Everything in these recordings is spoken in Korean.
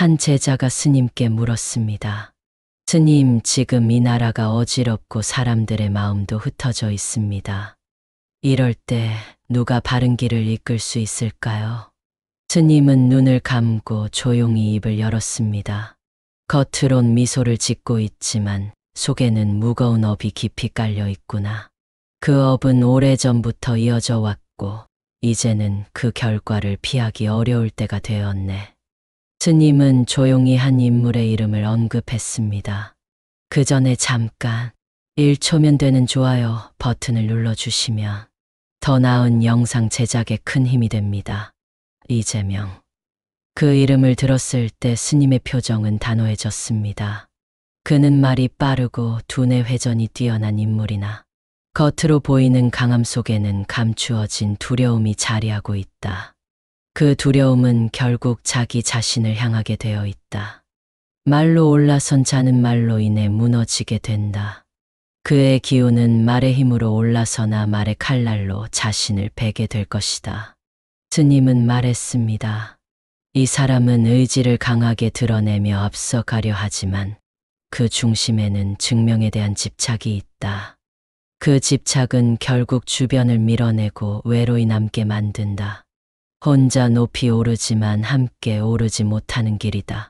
한 제자가 스님께 물었습니다. 스님, 지금 이 나라가 어지럽고 사람들의 마음도 흩어져 있습니다. 이럴 때 누가 바른 길을 이끌 수 있을까요? 스님은 눈을 감고 조용히 입을 열었습니다. 겉으론 미소를 짓고 있지만 속에는 무거운 업이 깊이 깔려 있구나. 그 업은 오래전부터 이어져 왔고 이제는 그 결과를 피하기 어려울 때가 되었네. 스님은 조용히 한 인물의 이름을 언급했습니다. 그 전에 잠깐 1초면 되는 좋아요 버튼을 눌러주시면 더 나은 영상 제작에 큰 힘이 됩니다. 이재명. 그 이름을 들었을 때 스님의 표정은 단호해졌습니다. 그는 말이 빠르고 두뇌 회전이 뛰어난 인물이나 겉으로 보이는 강함 속에는 감추어진 두려움이 자리하고 있다. 그 두려움은 결국 자기 자신을 향하게 되어 있다. 말로 올라선 자는 말로 인해 무너지게 된다. 그의 기운은 말의 힘으로 올라서나 말의 칼날로 자신을 베게 될 것이다. 스님은 말했습니다. 이 사람은 의지를 강하게 드러내며 앞서가려 하지만 그 중심에는 증명에 대한 집착이 있다. 그 집착은 결국 주변을 밀어내고 외로이 남게 만든다. 혼자 높이 오르지만 함께 오르지 못하는 길이다.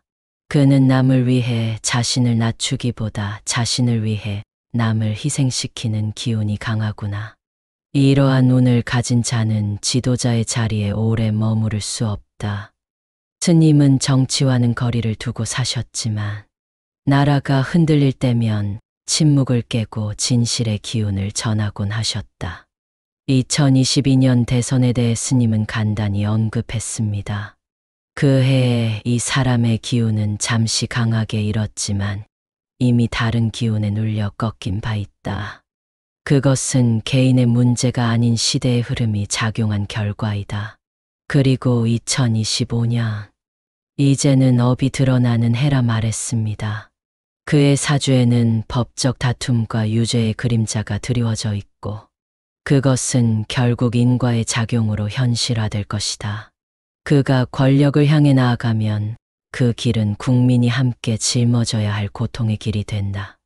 그는 남을 위해 자신을 낮추기보다 자신을 위해 남을 희생시키는 기운이 강하구나. 이러한 운을 가진 자는 지도자의 자리에 오래 머무를 수 없다. 스님은 정치와는 거리를 두고 사셨지만 나라가 흔들릴 때면 침묵을 깨고 진실의 기운을 전하곤 하셨다. 2022년 대선에 대해 스님은 간단히 언급했습니다. 그 해에 이 사람의 기운은 잠시 강하게 일었지만 이미 다른 기운에 눌려 꺾인 바 있다. 그것은 개인의 문제가 아닌 시대의 흐름이 작용한 결과이다. 그리고 2025년, 이제는 업이 드러나는 해라 말했습니다. 그의 사주에는 법적 다툼과 유죄의 그림자가 드리워져 있고 그것은 결국 인과의 작용으로 현실화될 것이다. 그가 권력을 향해 나아가면 그 길은 국민이 함께 짊어져야 할 고통의 길이 된다.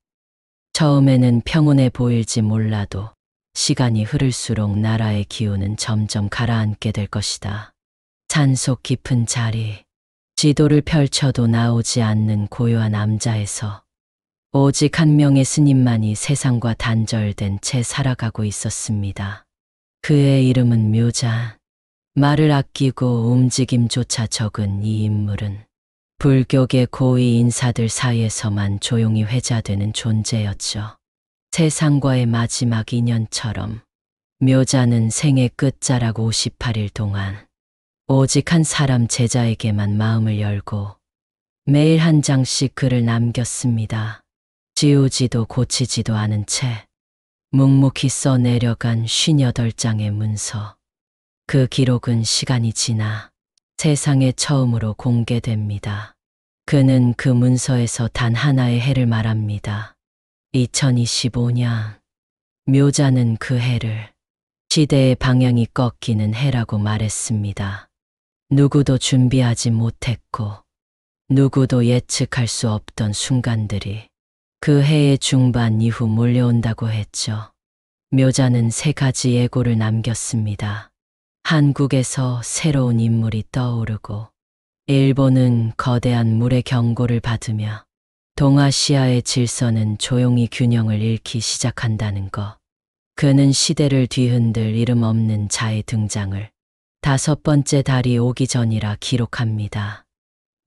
처음에는 평온해 보일지 몰라도 시간이 흐를수록 나라의 기운은 점점 가라앉게 될 것이다. 산속 깊은 자리, 지도를 펼쳐도 나오지 않는 고요한 암자에서 오직 한 명의 스님만이 세상과 단절된 채 살아가고 있었습니다. 그의 이름은 묘자. 말을 아끼고 움직임조차 적은 이 인물은 불교계 고위 인사들 사이에서만 조용히 회자되는 존재였죠. 세상과의 마지막 인연처럼 묘자는 생애 끝자락 58일 동안 오직 한 사람 제자에게만 마음을 열고 매일 한 장씩 글을 남겼습니다. 지우지도 고치지도 않은 채 묵묵히 써내려간 58장의 문서. 그 기록은 시간이 지나 세상에 처음으로 공개됩니다. 그는 그 문서에서 단 하나의 해를 말합니다. 2025년. 묘자는 그 해를 시대의 방향이 꺾이는 해라고 말했습니다. 누구도 준비하지 못했고 누구도 예측할 수 없던 순간들이 그 해의 중반 이후 몰려온다고 했죠. 묘자는 3가지 예고를 남겼습니다. 한국에서 새로운 인물이 떠오르고 일본은 거대한 물의 경고를 받으며 동아시아의 질서는 조용히 균형을 잃기 시작한다는 것. 그는 시대를 뒤흔들 이름 없는 자의 등장을 5번째 달이 오기 전이라 기록합니다.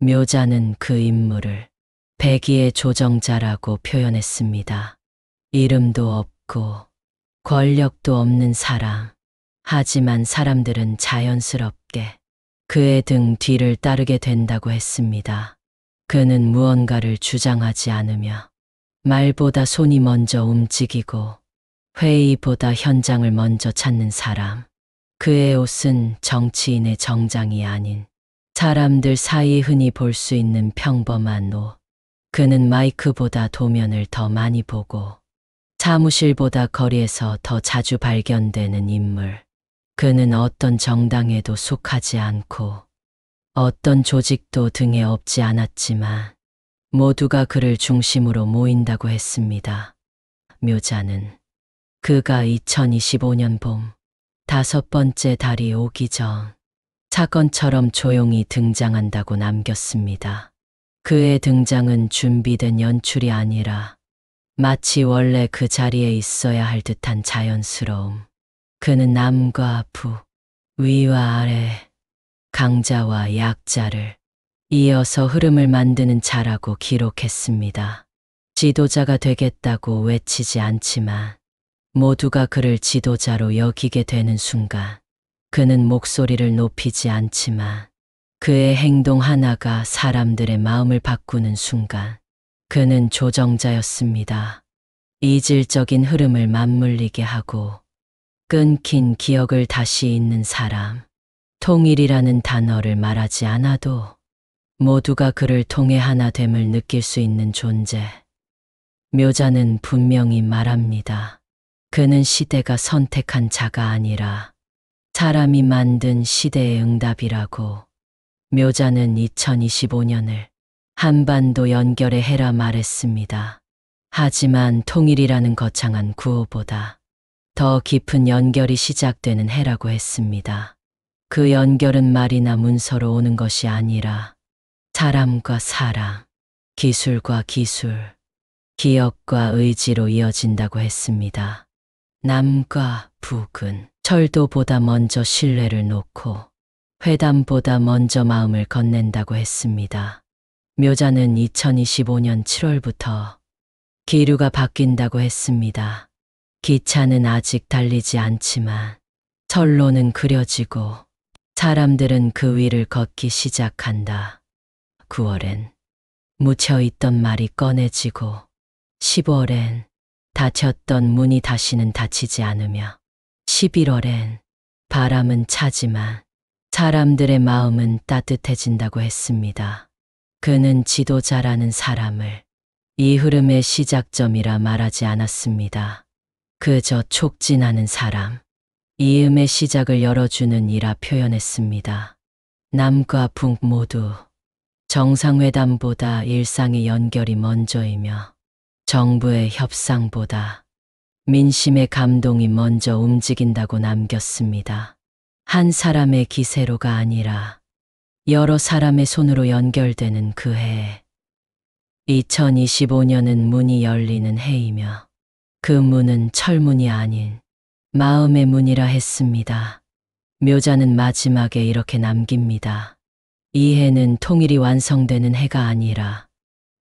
묘자는 그 인물을 백의의 조정자라고 표현했습니다. 이름도 없고 권력도 없는 사람. 하지만 사람들은 자연스럽게 그의 등 뒤를 따르게 된다고 했습니다. 그는 무언가를 주장하지 않으며 말보다 손이 먼저 움직이고 회의보다 현장을 먼저 찾는 사람. 그의 옷은 정치인의 정장이 아닌 사람들 사이 흔히 볼 수 있는 평범한 옷. 그는 마이크보다 도면을 더 많이 보고 사무실보다 거리에서 더 자주 발견되는 인물. 그는 어떤 정당에도 속하지 않고 어떤 조직도 등에 업지 않았지만 모두가 그를 중심으로 모인다고 했습니다. 묘자는 그가 2025년 봄 5번째 달이 오기 전 사건처럼 조용히 등장한다고 남겼습니다. 그의 등장은 준비된 연출이 아니라 마치 원래 그 자리에 있어야 할 듯한 자연스러움. 그는 남과 부, 위와 아래, 강자와 약자를 이어서 흐름을 만드는 자라고 기록했습니다. 지도자가 되겠다고 외치지 않지만 모두가 그를 지도자로 여기게 되는 순간 그는 목소리를 높이지 않지만 그의 행동 하나가 사람들의 마음을 바꾸는 순간 그는 조정자였습니다. 이질적인 흐름을 맞물리게 하고 끊긴 기억을 다시 잇는 사람. 통일이라는 단어를 말하지 않아도 모두가 그를 통해 하나됨을 느낄 수 있는 존재. 묘자는 분명히 말합니다. 그는 시대가 선택한 자가 아니라 사람이 만든 시대의 응답이라고. 묘자는 2025년을 한반도 연결의 해라 말했습니다. 하지만 통일이라는 거창한 구호보다 더 깊은 연결이 시작되는 해라고 했습니다. 그 연결은 말이나 문서로 오는 것이 아니라 사람과 사람, 기술과 기술, 기억과 의지로 이어진다고 했습니다. 남과 북은 철도보다 먼저 신뢰를 놓고 회담보다 먼저 마음을 건넨다고 했습니다. 묘자는 2025년 7월부터 기류가 바뀐다고 했습니다. 기차는 아직 달리지 않지만 선로는 그려지고 사람들은 그 위를 걷기 시작한다. 9월엔 묻혀있던 말이 꺼내지고 10월엔 닫혔던 문이 다시는 닫히지 않으며 11월엔 바람은 차지만 사람들의 마음은 따뜻해진다고 했습니다. 그는 지도자라는 사람을 이 흐름의 시작점이라 말하지 않았습니다. 그저 촉진하는 사람, 이음의 시작을 열어주는 이라 표현했습니다. 남과 북 모두 정상회담보다 일상의 연결이 먼저이며 정부의 협상보다 민심의 감동이 먼저 움직인다고 남겼습니다. 한 사람의 기세로가 아니라 여러 사람의 손으로 연결되는 그 해. 2025년은 문이 열리는 해이며 그 문은 철문이 아닌 마음의 문이라 했습니다. 묘자는 마지막에 이렇게 남깁니다. 이 해는 통일이 완성되는 해가 아니라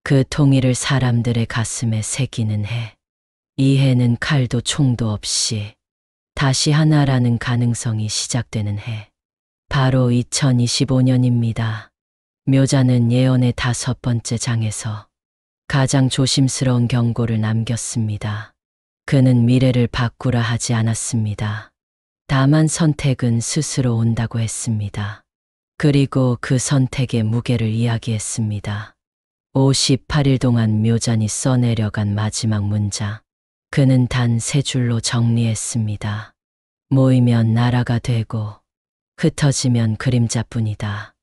그 통일을 사람들의 가슴에 새기는 해. 이 해는 칼도 총도 없이 다시 하나라는 가능성이 시작되는 해. 바로 2025년입니다. 묘자는 예언의 5번째 장에서 가장 조심스러운 경고를 남겼습니다. 그는 미래를 바꾸라 하지 않았습니다. 다만 선택은 스스로 온다고 했습니다. 그리고 그 선택의 무게를 이야기했습니다. 58일 동안 묘잔이 써내려간 마지막 문장. 그는 단 3줄로 정리했습니다. 모이면 나라가 되고 흩어지면 그림자뿐이다.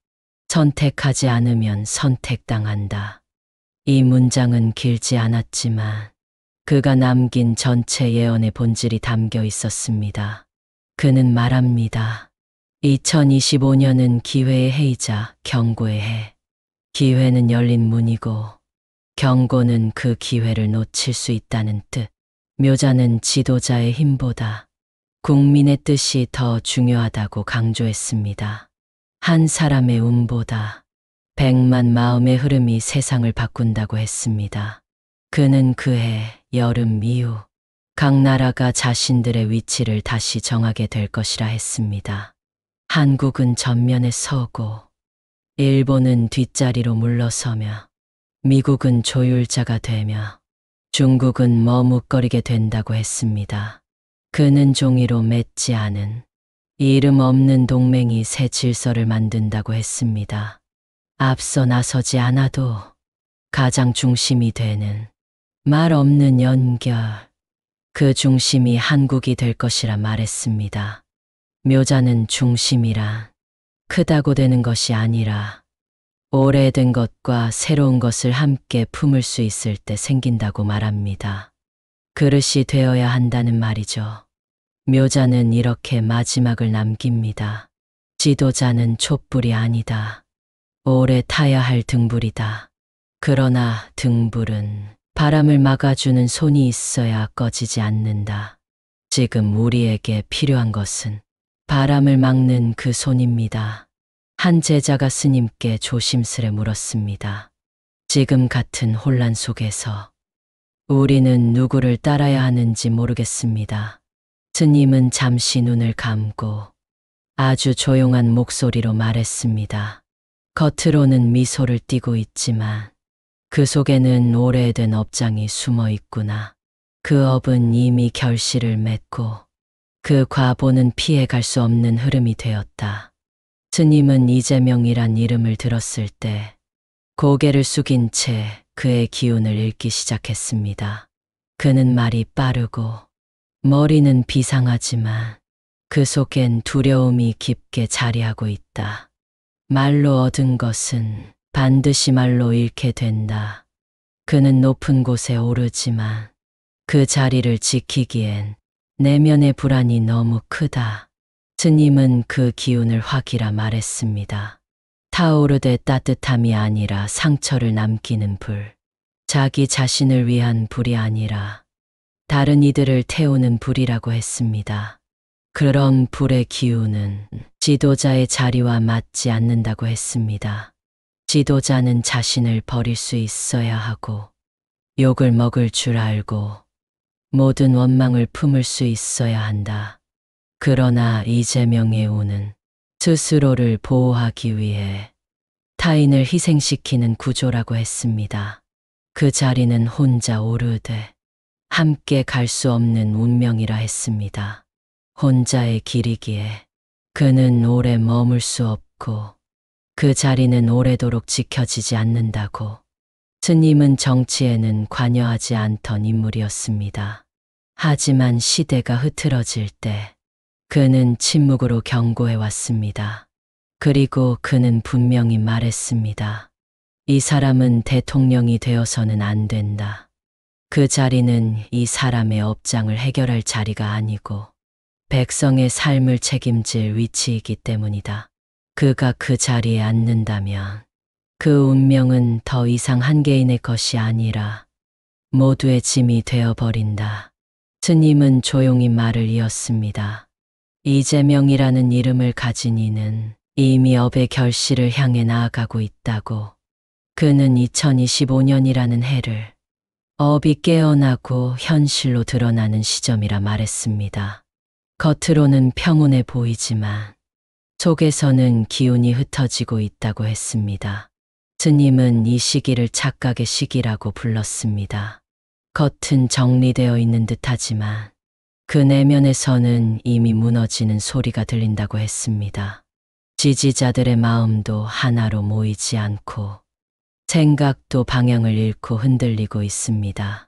선택하지 않으면 선택당한다. 이 문장은 길지 않았지만 그가 남긴 전체 예언의 본질이 담겨 있었습니다. 그는 말합니다. 2025년은 기회의 해이자 경고의 해. 기회는 열린 문이고 경고는 그 기회를 놓칠 수 있다는 뜻. 묘자는 지도자의 힘보다 국민의 뜻이 더 중요하다고 강조했습니다. 한 사람의 운보다 100만 마음의 흐름이 세상을 바꾼다고 했습니다. 그는 그해 여름 이후 각 나라가 자신들의 위치를 다시 정하게 될 것이라 했습니다. 한국은 전면에 서고 일본은 뒷자리로 물러서며 미국은 조율자가 되며 중국은 머뭇거리게 된다고 했습니다. 그는 종이로 맺지 않은 이름 없는 동맹이 새 질서를 만든다고 했습니다. 앞서 나서지 않아도 가장 중심이 되는 말 없는 연결, 그 중심이 한국이 될 것이라 말했습니다. 묘자는 중심이란 크다고 되는 것이 아니라 오래된 것과 새로운 것을 함께 품을 수 있을 때 생긴다고 말합니다. 그릇이 되어야 한다는 말이죠. 묘자는 이렇게 마지막을 남깁니다. 지도자는 촛불이 아니다. 오래 타야 할 등불이다. 그러나 등불은 바람을 막아주는 손이 있어야 꺼지지 않는다. 지금 우리에게 필요한 것은 바람을 막는 그 손입니다. 한 제자가 스님께 조심스레 물었습니다. 지금 같은 혼란 속에서 우리는 누구를 따라야 하는지 모르겠습니다. 스님은 잠시 눈을 감고 아주 조용한 목소리로 말했습니다. 겉으로는 미소를 띠고 있지만 그 속에는 오래된 업장이 숨어 있구나. 그 업은 이미 결실을 맺고 그 과보는 피해갈 수 없는 흐름이 되었다. 스님은 이재명이란 이름을 들었을 때 고개를 숙인 채 그의 기운을 읽기 시작했습니다. 그는 말이 빠르고 머리는 비상하지만 그 속엔 두려움이 깊게 자리하고 있다. 말로 얻은 것은 반드시 말로 잃게 된다. 그는 높은 곳에 오르지만 그 자리를 지키기엔 내면의 불안이 너무 크다. 스님은 그 기운을 확이라 말했습니다. 타오르되 따뜻함이 아니라 상처를 남기는 불. 자기 자신을 위한 불이 아니라 다른 이들을 태우는 불이라고 했습니다. 그런 불의 기운은 지도자의 자리와 맞지 않는다고 했습니다. 지도자는 자신을 버릴 수 있어야 하고 욕을 먹을 줄 알고 모든 원망을 품을 수 있어야 한다. 그러나 이재명의 운은 스스로를 보호하기 위해 타인을 희생시키는 구조라고 했습니다. 그 자리는 혼자 오르되 함께 갈 수 없는 운명이라 했습니다. 혼자의 길이기에 그는 오래 머물 수 없고 그 자리는 오래도록 지켜지지 않는다고. 스님은 정치에는 관여하지 않던 인물이었습니다. 하지만 시대가 흐트러질 때 그는 침묵으로 경고해 왔습니다. 그리고 그는 분명히 말했습니다. 이 사람은 대통령이 되어서는 안 된다. 그 자리는 이 사람의 업장을 해결할 자리가 아니고 백성의 삶을 책임질 위치이기 때문이다. 그가 그 자리에 앉는다면 그 운명은 더 이상 한 개인의 것이 아니라 모두의 짐이 되어버린다. 스님은 조용히 말을 이었습니다. 이재명이라는 이름을 가진 이는 이미 업의 결실을 향해 나아가고 있다고. 그는 2025년이라는 해를 업이 깨어나고 현실로 드러나는 시점이라 말했습니다. 겉으로는 평온해 보이지만 속에서는 기운이 흩어지고 있다고 했습니다. 스님은 이 시기를 착각의 시기라고 불렀습니다. 겉은 정리되어 있는 듯하지만 그 내면에서는 이미 무너지는 소리가 들린다고 했습니다. 지지자들의 마음도 하나로 모이지 않고 생각도 방향을 잃고 흔들리고 있습니다.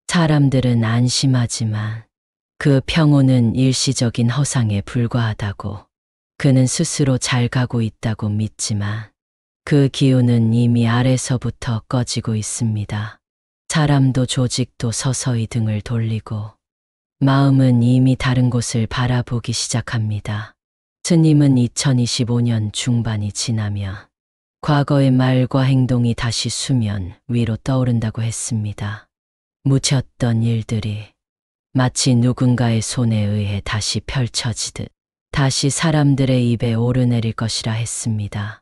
사람들은 안심하지만 그 평온은 일시적인 허상에 불과하다고. 그는 스스로 잘 가고 있다고 믿지만 그 기운은 이미 아래서부터 꺼지고 있습니다. 사람도 조직도 서서히 등을 돌리고 마음은 이미 다른 곳을 바라보기 시작합니다. 스님은 2025년 중반이 지나면 과거의 말과 행동이 다시 수면 위로 떠오른다고 했습니다. 묻혔던 일들이 마치 누군가의 손에 의해 다시 펼쳐지듯 다시 사람들의 입에 오르내릴 것이라 했습니다.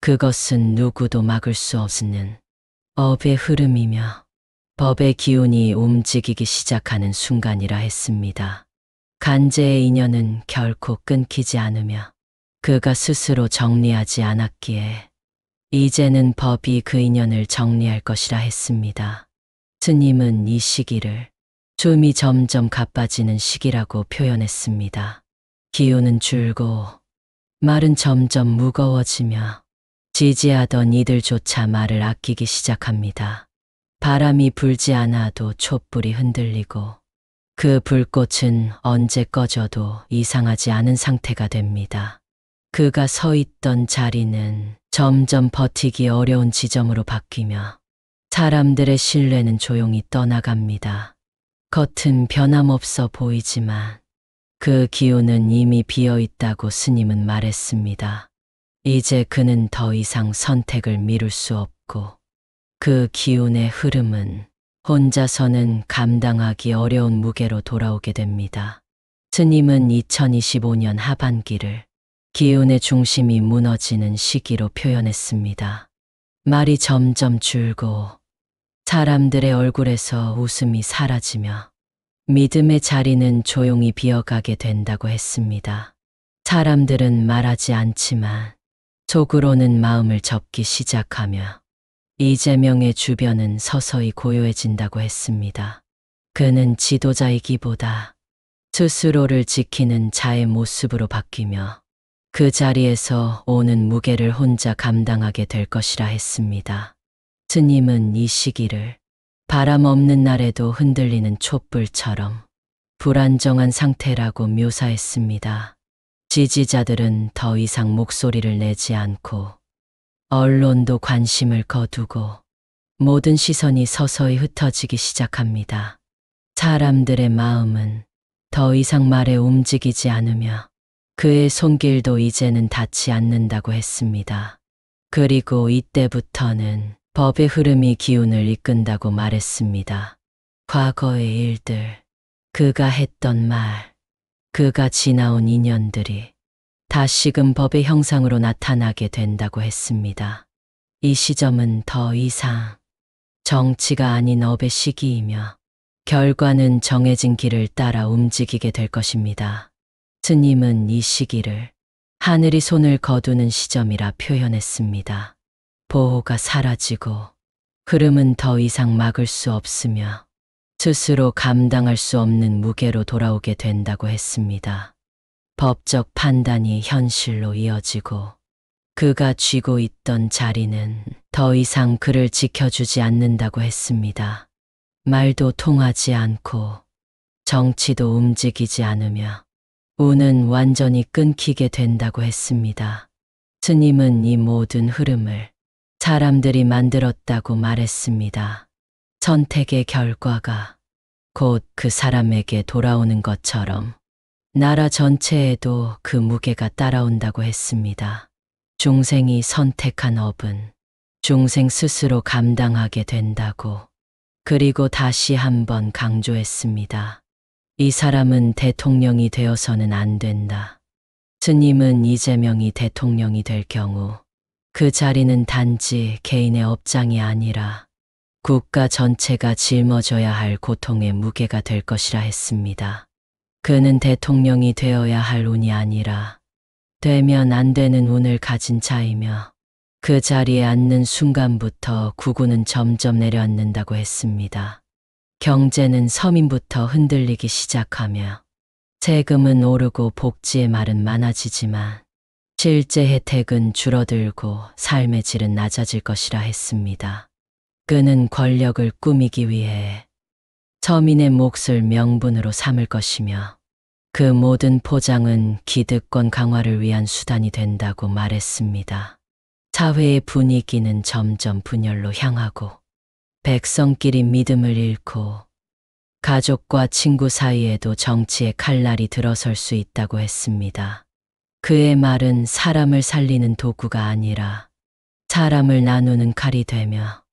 그것은 누구도 막을 수 없는 업의 흐름이며 법의 기운이 움직이기 시작하는 순간이라 했습니다. 간제의 인연은 결코 끊기지 않으며 그가 스스로 정리하지 않았기에 이제는 법이 그 인연을 정리할 것이라 했습니다. 스님은 이 시기를 숨이 점점 가빠지는 시기라고 표현했습니다. 기운은 줄고 말은 점점 무거워지며 지지하던 이들조차 말을 아끼기 시작합니다. 바람이 불지 않아도 촛불이 흔들리고 그 불꽃은 언제 꺼져도 이상하지 않은 상태가 됩니다. 그가 서 있던 자리는 점점 버티기 어려운 지점으로 바뀌며 사람들의 신뢰는 조용히 떠나갑니다. 겉은 변함없어 보이지만 그 기운은 이미 비어 있다고 스님은 말했습니다. 이제 그는 더 이상 선택을 미룰 수 없고 그 기운의 흐름은 혼자서는 감당하기 어려운 무게로 돌아오게 됩니다. 스님은 2025년 하반기를 기운의 중심이 무너지는 시기로 표현했습니다. 말이 점점 줄고 사람들의 얼굴에서 웃음이 사라지며 믿음의 자리는 조용히 비어가게 된다고 했습니다. 사람들은 말하지 않지만 속으로는 마음을 접기 시작하며 이재명의 주변은 서서히 고요해진다고 했습니다. 그는 지도자이기보다 스스로를 지키는 자의 모습으로 바뀌며 그 자리에서 오는 무게를 혼자 감당하게 될 것이라 했습니다. 스님은 이 시기를 바람 없는 날에도 흔들리는 촛불처럼 불안정한 상태라고 묘사했습니다. 지지자들은 더 이상 목소리를 내지 않고 언론도 관심을 거두고 모든 시선이 서서히 흩어지기 시작합니다. 사람들의 마음은 더 이상 말에 움직이지 않으며 그의 손길도 이제는 닿지 않는다고 했습니다. 그리고 이때부터는 법의 흐름이 기운을 이끈다고 말했습니다. 과거의 일들, 그가 했던 말, 그가 지나온 인연들이 다시금 법의 형상으로 나타나게 된다고 했습니다. 이 시점은 더 이상 정치가 아닌 업의 시기이며 결과는 정해진 길을 따라 움직이게 될 것입니다. 스님은 이 시기를 하늘이 손을 거두는 시점이라 표현했습니다. 보호가 사라지고 흐름은 더 이상 막을 수 없으며 스스로 감당할 수 없는 무게로 돌아오게 된다고 했습니다. 법적 판단이 현실로 이어지고 그가 쥐고 있던 자리는 더 이상 그를 지켜주지 않는다고 했습니다. 말도 통하지 않고 정치도 움직이지 않으며 운은 완전히 끊기게 된다고 했습니다. 스님은 이 모든 흐름을 사람들이 만들었다고 말했습니다. 선택의 결과가 곧 그 사람에게 돌아오는 것처럼 나라 전체에도 그 무게가 따라온다고 했습니다. 중생이 선택한 업은 중생 스스로 감당하게 된다고 그리고 다시 한번 강조했습니다. 이 사람은 대통령이 되어서는 안 된다. 스님은 이재명이 대통령이 될 경우 그 자리는 단지 개인의 업장이 아니라 국가 전체가 짊어져야 할 고통의 무게가 될 것이라 했습니다. 그는 대통령이 되어야 할 운이 아니라 되면 안 되는 운을 가진 자이며 그 자리에 앉는 순간부터 구구는 점점 내려앉는다고 했습니다. 경제는 서민부터 흔들리기 시작하며 세금은 오르고 복지의 말은 많아지지만 실제 혜택은 줄어들고 삶의 질은 낮아질 것이라 했습니다. 그는 권력을 꾸미기 위해 서민의 몫을 명분으로 삼을 것이며 그 모든 포장은 기득권 강화를 위한 수단이 된다고 말했습니다. 사회의 분위기는 점점 분열로 향하고 백성끼리 믿음을 잃고 가족과 친구 사이에도 정치의 칼날이 들어설 수 있다고 했습니다. 그의 말은 사람을 살리는 도구가 아니라 사람을 나누는 칼이 되며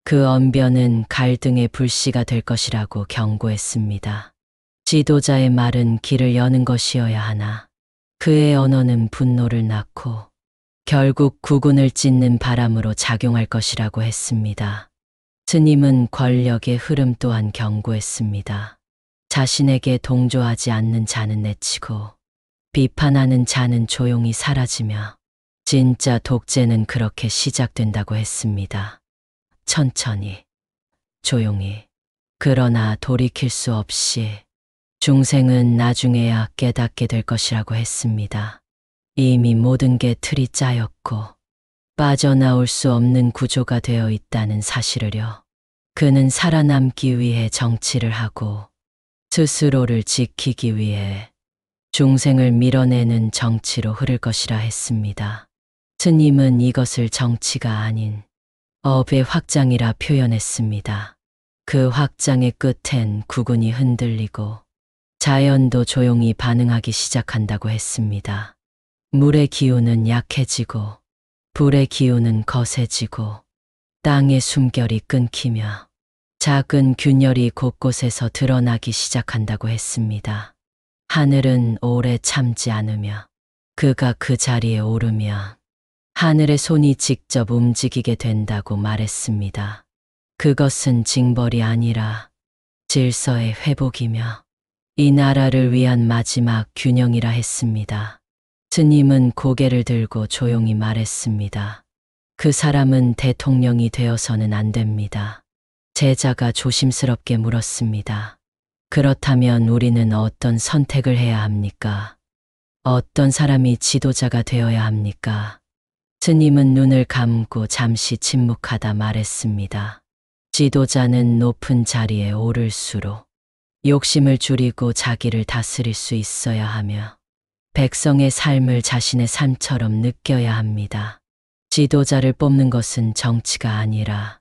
그 언변은 갈등의 불씨가 될 것이라고 경고했습니다. 지도자의 말은 길을 여는 것이어야 하나 그의 언어는 분노를 낳고 결국 국운을 찢는 바람으로 작용할 것이라고 했습니다. 스님은 권력의 흐름 또한 경고했습니다. 자신에게 동조하지 않는 자는 내치고 비판하는 자는 조용히 사라지며 진짜 독재는 그렇게 시작된다고 했습니다. 천천히, 조용히, 그러나 돌이킬 수 없이 중생은 나중에야 깨닫게 될 것이라고 했습니다. 이미 모든 게 틀이 짜였고 빠져나올 수 없는 구조가 되어 있다는 사실을요. 그는 살아남기 위해 정치를 하고 스스로를 지키기 위해 중생을 밀어내는 정치로 흐를 것이라 했습니다. 스님은 이것을 정치가 아닌 업의 확장이라 표현했습니다. 그 확장의 끝엔 구근이 흔들리고 자연도 조용히 반응하기 시작한다고 했습니다. 물의 기운은 약해지고 불의 기운은 거세지고 땅의 숨결이 끊기며 작은 균열이 곳곳에서 드러나기 시작한다고 했습니다. 하늘은 오래 참지 않으며 그가 그 자리에 오르면 하늘의 손이 직접 움직이게 된다고 말했습니다. 그것은 징벌이 아니라 질서의 회복이며 이 나라를 위한 마지막 균형이라 했습니다. 스님은 고개를 들고 조용히 말했습니다. 그 사람은 대통령이 되어서는 안 됩니다. 제자가 조심스럽게 물었습니다. 그렇다면 우리는 어떤 선택을 해야 합니까? 어떤 사람이 지도자가 되어야 합니까? 스님은 눈을 감고 잠시 침묵하다 말했습니다. 지도자는 높은 자리에 오를수록 욕심을 줄이고 자기를 다스릴 수 있어야 하며 백성의 삶을 자신의 삶처럼 느껴야 합니다. 지도자를 뽑는 것은 정치가 아니라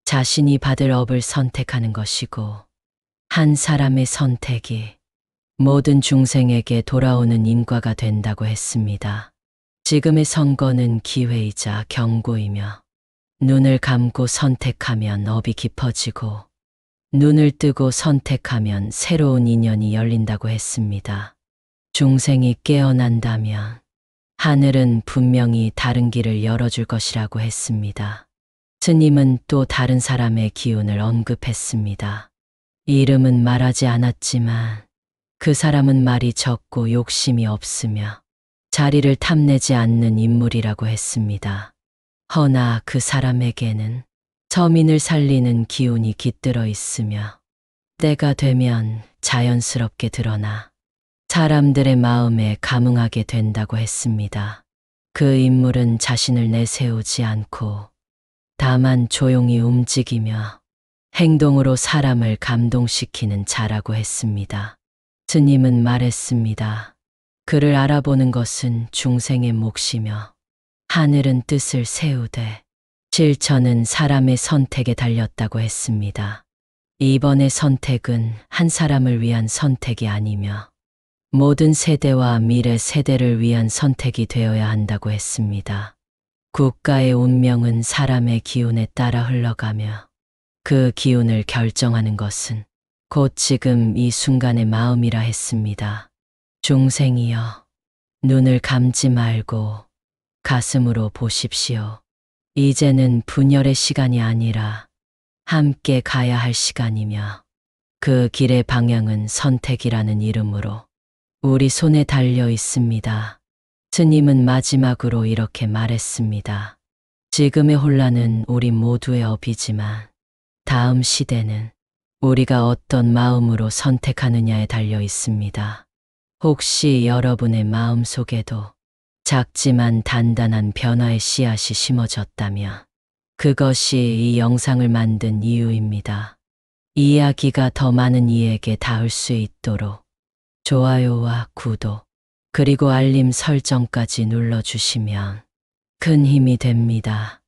자신이 받을 업을 선택하는 것이고 한 사람의 선택이 모든 중생에게 돌아오는 인과가 된다고 했습니다. 지금의 선거는 기회이자 경고이며 눈을 감고 선택하면 업이 깊어지고 눈을 뜨고 선택하면 새로운 인연이 열린다고 했습니다. 중생이 깨어난다면 하늘은 분명히 다른 길을 열어줄 것이라고 했습니다. 스님은 또 다른 사람의 기운을 언급했습니다. 이름은 말하지 않았지만 그 사람은 말이 적고 욕심이 없으며 자리를 탐내지 않는 인물이라고 했습니다. 허나 그 사람에게는 서민을 살리는 기운이 깃들어 있으며 때가 되면 자연스럽게 드러나 사람들의 마음에 감흥하게 된다고 했습니다. 그 인물은 자신을 내세우지 않고 다만 조용히 움직이며 행동으로 사람을 감동시키는 자라고 했습니다. 스님은 말했습니다. 그를 알아보는 것은 중생의 몫이며 하늘은 뜻을 세우되 실천은 사람의 선택에 달렸다고 했습니다. 이번의 선택은 한 사람을 위한 선택이 아니며 모든 세대와 미래 세대를 위한 선택이 되어야 한다고 했습니다. 국가의 운명은 사람의 기운에 따라 흘러가며 그 기운을 결정하는 것은 곧 지금 이 순간의 마음이라 했습니다. 중생이여, 눈을 감지 말고 가슴으로 보십시오. 이제는 분열의 시간이 아니라 함께 가야 할 시간이며 그 길의 방향은 선택이라는 이름으로 우리 손에 달려 있습니다. 스님은 마지막으로 이렇게 말했습니다. 지금의 혼란은 우리 모두의 업이지만 다음 시대는 우리가 어떤 마음으로 선택하느냐에 달려 있습니다. 혹시 여러분의 마음 속에도 작지만 단단한 변화의 씨앗이 심어졌다면 그것이 이 영상을 만든 이유입니다. 이야기가 더 많은 이에게 닿을 수 있도록 좋아요와 구독 그리고 알림 설정까지 눌러주시면 큰 힘이 됩니다.